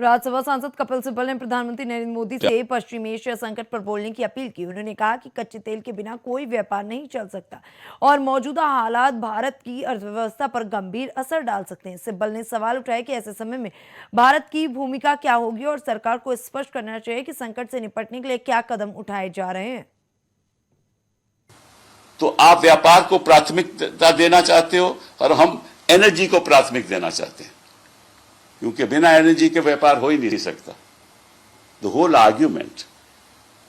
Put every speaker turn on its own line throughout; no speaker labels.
राज्यसभा सांसद कपिल सिब्बल ने प्रधानमंत्री नरेंद्र मोदी से पश्चिमी एशिया संकट पर बोलने की अपील की। उन्होंने कहा कि कच्चे तेल के बिना कोई व्यापार नहीं चल सकता और मौजूदा हालात भारत की अर्थव्यवस्था पर गंभीर असर डाल सकते हैं। सिब्बल ने सवाल उठाया कि ऐसे समय में भारत की भूमिका क्या होगी और सरकार को स्पष्ट करना चाहिए कि संकट से निपटने के लिए क्या कदम उठाए जा रहे हैं।
तो आप व्यापार को प्राथमिकता देना चाहते हो और हम एनर्जी को प्राथमिक देना चाहते हैं, क्योंकि बिना एनर्जी के व्यापार हो ही नहीं सकता। The whole argument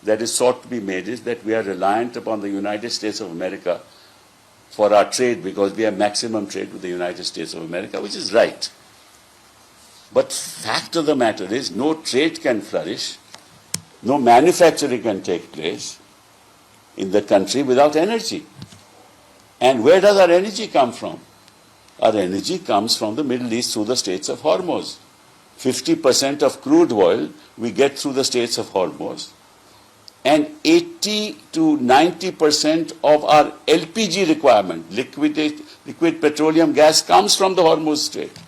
that is sought to be made is that we are reliant upon the United States of America for our trade because we have maximum trade with the United States of America, which is right. But fact of the matter is no trade can flourish, no manufacturing can take place in the country without energy. And where does our energy come from? Our energy comes from the Middle East through the Straits of Hormuz. 50% of crude oil we get through the Straits of Hormuz. And 80 to 90% of our LPG requirement, liquid petroleum gas, comes from the Hormuz Strait.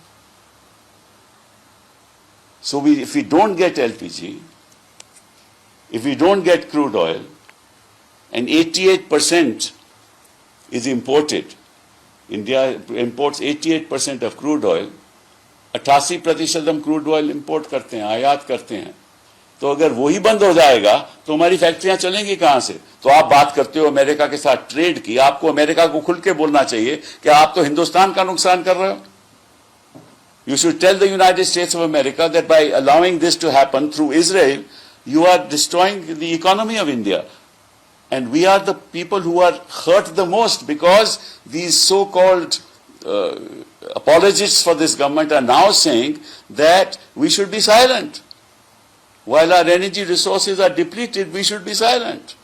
So if we don't get LPG, if we don't get crude oil, and 88% is imported, India imports 88% of crude oil, 88% हम crude oil import करते हैं, आयात करते हैं। तो अगर वही बंद हो जाएगा तो हमारी फैक्ट्रियां चलेंगी कहां से? तो आप बात करते हो अमेरिका के साथ ट्रेड की, आपको अमेरिका को खुल के बोलना चाहिए कि आप तो हिंदुस्तान का नुकसान कर रहे हो। You should tell the United States of America that by allowing this to happen through Israel, you are destroying the economy of India. And we are the people who are hurt the most because these so-called apologists for this government are now saying that we should be silent. While our energy resources are depleted, we should be silent.